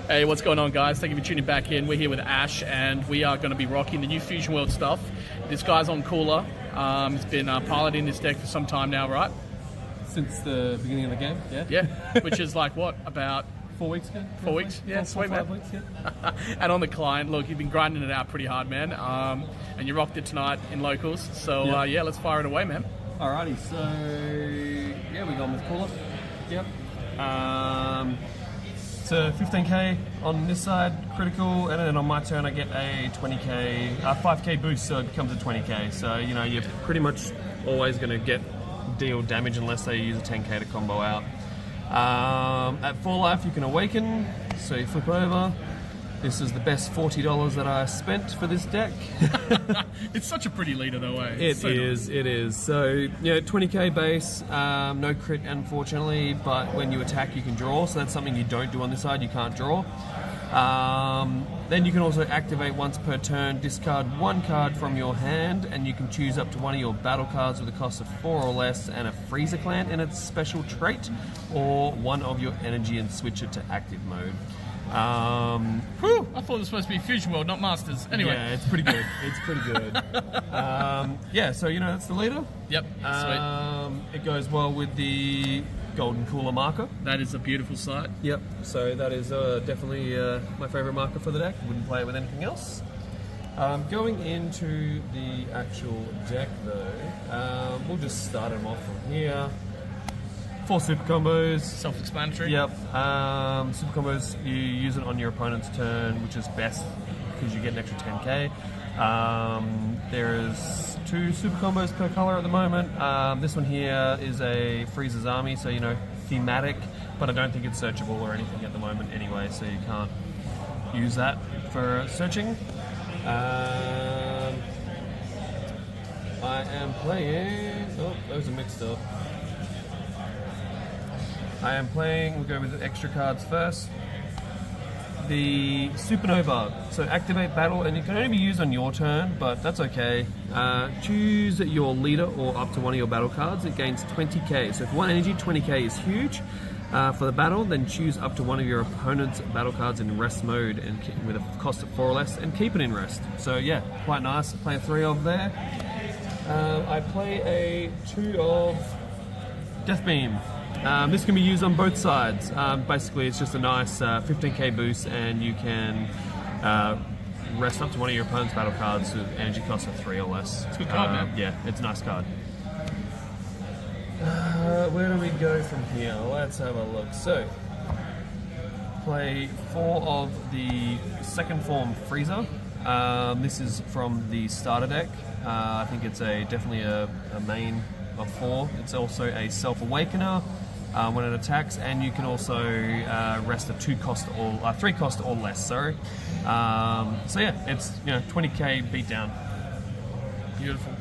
Hey, what's going on, guys? Thank you for tuning back in. We're here with Ash, and we are going to be rocking the new Fusion World stuff. This guy's on Cooler. He's been piloting this deck for some time now, right? Since the beginning of the game, yeah. Yeah, which is like, what, about 4 weeks ago? 4 weeks? Yeah, sweet, man. 5 weeks, yeah. And on the client, look, you've been grinding it out pretty hard, man. And you rocked it tonight in locals. So, yeah, let's fire it away, man. Alrighty, so, yeah, we're going with Cooler. Yep. So 15k on this side, critical, and then on my turn I get a 5k boost, so it becomes a 20k. So, you know, you're pretty much always going to deal damage unless they use a 10k to combo out. At 4 life you can awaken, so you flip over. This is the best $40 that I spent for this deck. It's such a pretty leader though, eh? It is. So, yeah, 20k base, no crit unfortunately, but when you attack you can draw, so that's something you don't do on this side, you can't draw. Then you can also activate once per turn, discard 1 card from your hand, and you can choose up to one of your battle cards with a cost of 4 or less and a Freezer Clan in its special trait, or one of your energy and switch it to active mode. Whew, I thought it was supposed to be Fusion World, not Masters. Anyway. Yeah, it's pretty good. It's pretty good. Yeah, so, you know, that's the leader. Yep, sweet. It goes well with the golden cooler marker. That is a beautiful sight. Yep, so that is definitely my favourite marker for the deck. Wouldn't play it with anything else. Going into the actual deck though, we'll just start them off from here. 4 super combos. Self-explanatory. Yep. Super combos, you use it on your opponent's turn, which is best because you get an extra 10k. There's 2 super combos per color at the moment. This one here is a Freezer's Army, so, you know, thematic, but I don't think it's searchable or anything at the moment anyway, so you can't use that for searching. I am playing... Oh, those are mixed up. We'll go with the extra cards first. The Supernova. So activate battle, and it can only be used on your turn, but that's okay. Choose your leader or up to one of your battle cards. It gains 20k. So if 1 energy, 20k is huge. For the battle, then choose up to one of your opponent's battle cards in rest mode and with a cost of 4 or less, and keep it in rest. So yeah, quite nice. Play a 3 of there. I play a 2 of Death Beam. This can be used on both sides. Basically, it's just a nice 15k boost, and you can rest up to one of your opponent's battle cards with energy cost of 3 or less. It's a good card, man. Yeah, it's a nice card. Where do we go from here? Let's have a look. So, play 4 of the second form Freezer. This is from the starter deck. I think it's definitely a main of 4. It's also a Self-Awakener when it attacks, and you can also rest a 3 cost or less. Sorry. So yeah, it's, you know, 20k beatdown. Beautiful.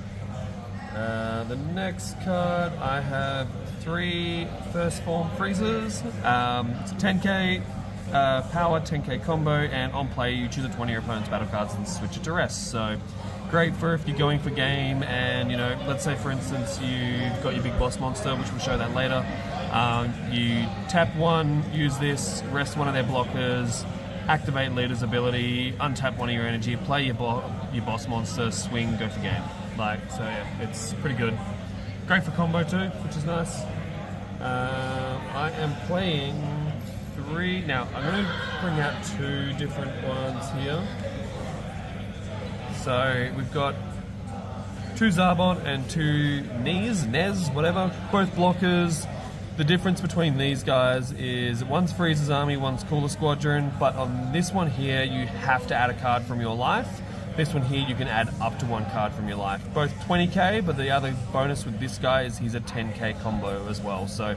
The next card, I have 3 first form freezers. It's 10k power, 10k combo, and on play you choose a 20 of your opponent's battle cards and switch it to rest. So great for if you're going for game, and, you know, let's say for instance you've got your big boss monster, which we'll show that later. You tap 1, use this, rest one of their blockers, activate leader's ability, untap one of your energy, play your boss monster, swing, go for game. So yeah, it's pretty good. Great for combo too, which is nice. I am playing 3. Now I'm going to bring out 2 different ones here. So we've got 2 Zarbon and 2 Nez, whatever, both blockers. The difference between these guys is one's Freezer's Army, one's Cooler Squadron, but on this one here you have to add a card from your life. This one here you can add up to 1 card from your life. Both 20k, but the other bonus with this guy is he's a 10k combo as well. So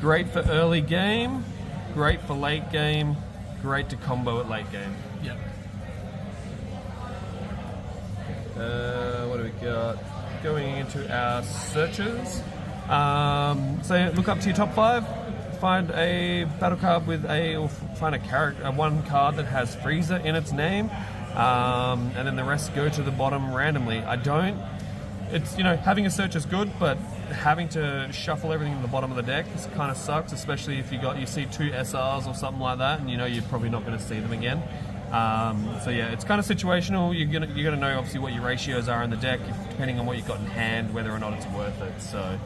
great for early game, great for late game, great to combo at late game. Yep. What do we got? Going into our searches. So look up to your top 5, find a battle card with or find a character, 1 card that has Freezer in its name, and then the rest go to the bottom randomly. It's, you know, having a search is good, but having to shuffle everything in the bottom of the deck kind of sucks, especially if you see 2 SRs or something like that, and you know you're probably not going to see them again. So yeah, it's kind of situational. You're gonna know obviously what your ratios are in the deck, depending on what you've got in hand, whether or not it's worth it. So,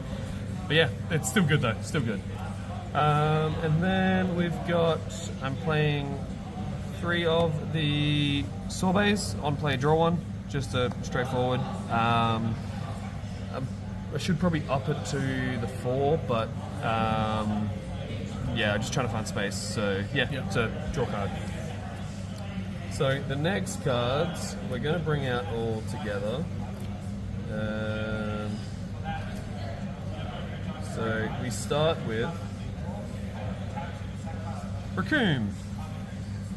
but yeah, it's still good though. Still good. And then I'm playing 3 of the sorbets on play draw 1, just a straightforward. I should probably up it to the 4, but yeah, just trying to find space. So yeah, it's a draw card. So the next cards we're going to bring out all together. So we start with Raccoon.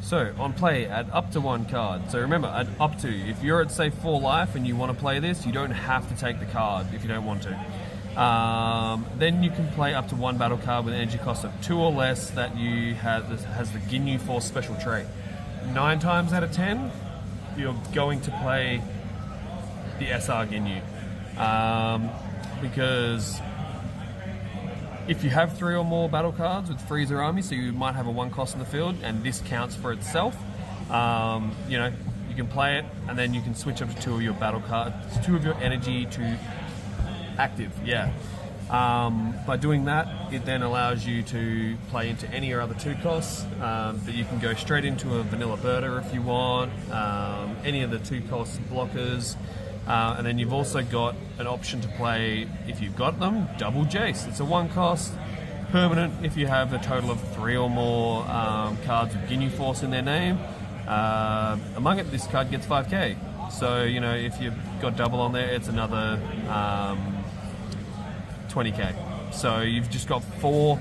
So on play, add up to 1 card. So remember, add up to. If you're at say 4 life and you want to play this, you don't have to take the card if you don't want to. Then you can play up to 1 battle card with an energy cost of 2 or less that has the Ginyu Force special trait. 9 times out of 10, you're going to play the SR Ginyu. Because if you have 3 or more battle cards with Freezer Army, so you might have a 1 cost in the field, and this counts for itself, you know, you can play it, and then you can switch up to 2 of your battle cards, 2 of your energy to active, yeah. By doing that, it then allows you to play into any or other 2 costs, but you can go straight into a vanilla birder if you want, any of the 2 cost blockers, and then you've also got an option to play, if you've got them, double Jace. It's a 1 cost, permanent if you have a total of 3 or more cards with Ginyu Force in their name. Among it, this card gets 5k. So, you know, if you've got double on there, it's another 20k. So you've just got four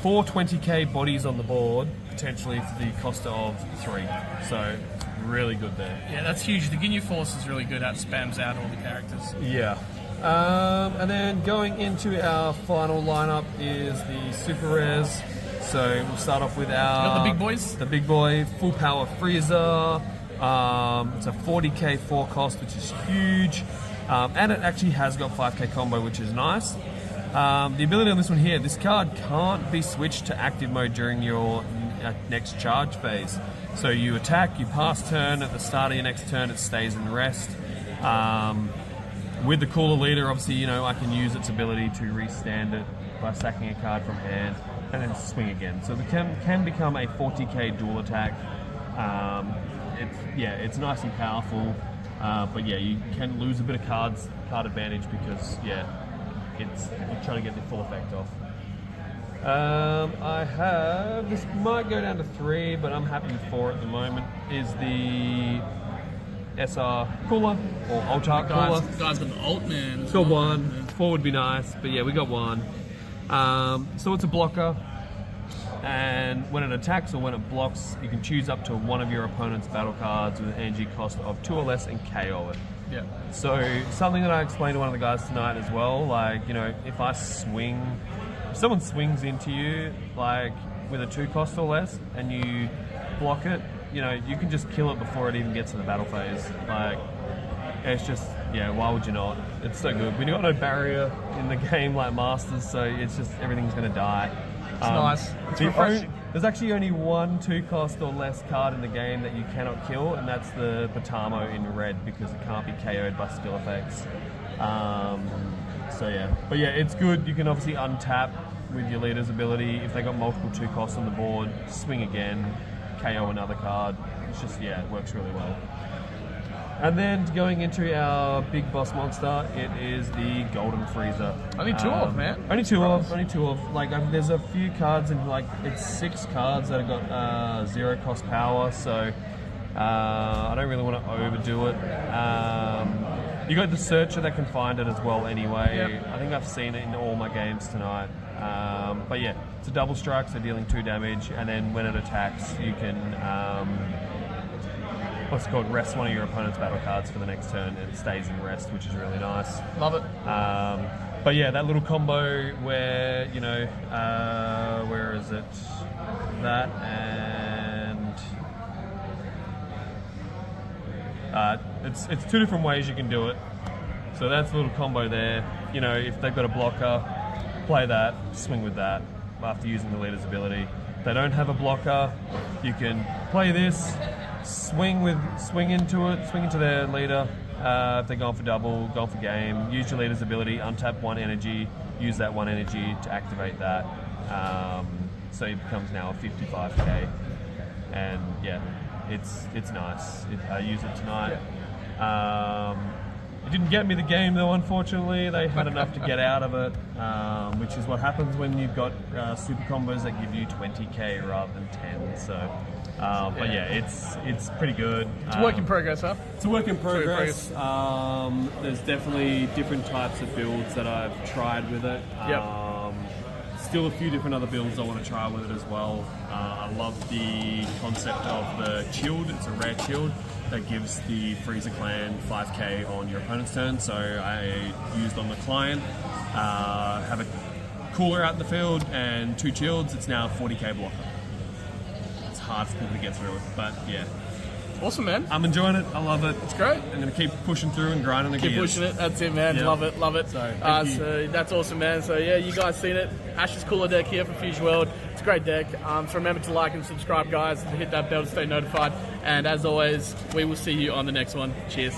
20k bodies on the board, potentially for the cost of 3. So really good there. Yeah, that's huge. The Ginyu Force is really good. That spams out all the characters. Yeah. And then going into our final lineup is the Super Rares. So we'll start off with the big boys. The big boy, full power Freezer. It's a 40k 4 cost, which is huge. And it actually has got 5k combo, which is nice. The ability on this one here, this card can't be switched to active mode during your next charge phase. So you attack, you pass turn, at the start of your next turn it stays in rest. With the Cooler Leader, obviously, you know, I can use its ability to restand it by sacking a card from hand and then swing again. So it can become a 40k dual attack. It's nice and powerful. But yeah, you can lose a bit of card advantage because you're trying to get the full effect off. This might go down to 3, but I'm happy with 4 at the moment, is the SR Cooler, or Ultra Cooler. Guys got the Alt Man. Got 1, 4 would be nice, but yeah, we got 1. So it's a blocker, and when it attacks or when it blocks, you can choose up to 1 of your opponent's battle cards with an energy cost of 2 or less and KO it. Yeah. So something that I explained to one of the guys tonight as well, like, you know, if someone swings into you, like, with a 2 cost or less, and you block it, you know, you can just kill it before it even gets to the battle phase. Like, it's just, yeah, why would you not? It's so good. When you've got no barrier in the game like Masters, so it's just, everything's going to die. It's nice. It's refreshing. There's actually only 1 2 cost or less card in the game that you cannot kill, and that's the Potamo in red, because it can't be KO'd by skill effects. So yeah, but yeah, it's good. You can obviously untap with your leader's ability. If they got multiple 2 costs on the board, swing again, KO another card. It's just, yeah, it works really well. And then going into our big boss monster, it is the Golden Freezer. Only 2 of, man. Only two of. Like, there's a few cards, and like, it's 6 cards that have got 0 cost power, so I don't really want to overdo it. You got the Searcher that can find it as well anyway. Yep. I think I've seen it in all my games tonight. But yeah, it's a double strike, so dealing 2 damage, and then when it attacks, you can rest 1 of your opponent's battle cards for the next turn, and it stays in rest, which is really nice. Love it. But yeah, that little combo where, you know, where is it? That and it's 2 different ways you can do it. So that's a little combo there. you know, if they've got a blocker, play that, swing with that after using the leader's ability. If they don't have a blocker, you can play this, swing into their leader. If they're going for double, going for game, use your leader's ability, untap 1 energy, use that 1 energy to activate that. So it becomes now a 55k, and yeah, it's nice. I use it tonight. It didn't get me the game though, unfortunately. They had enough to get out of it, which is what happens when you've got super combos that give you 20k rather than 10. So, but yeah, it's pretty good. It's a work in progress, huh? It's a work in progress. There's definitely different types of builds that I've tried with it. Still a few different other builds I want to try with it as well. I love the concept of the chilled. It's a rare chilled that gives the Freezer clan 5k on your opponent's turn. So I used on the client, have a cooler out in the field and 2 chills. It's now a 40k blocker. It's hard for people to get through, but yeah. Awesome, man. I'm enjoying it. I love it. It's great. I'm going to keep pushing through and grinding the Keep gears. pushing it. That's it, man. Yeah. Love it. Love it. So, so that's awesome, man. So yeah, you guys seen it. Ash's cooler deck here for Fusion World. It's a great deck. So remember to like and subscribe, guys. Hit that bell to stay notified. And as always, we will see you on the next one. Cheers.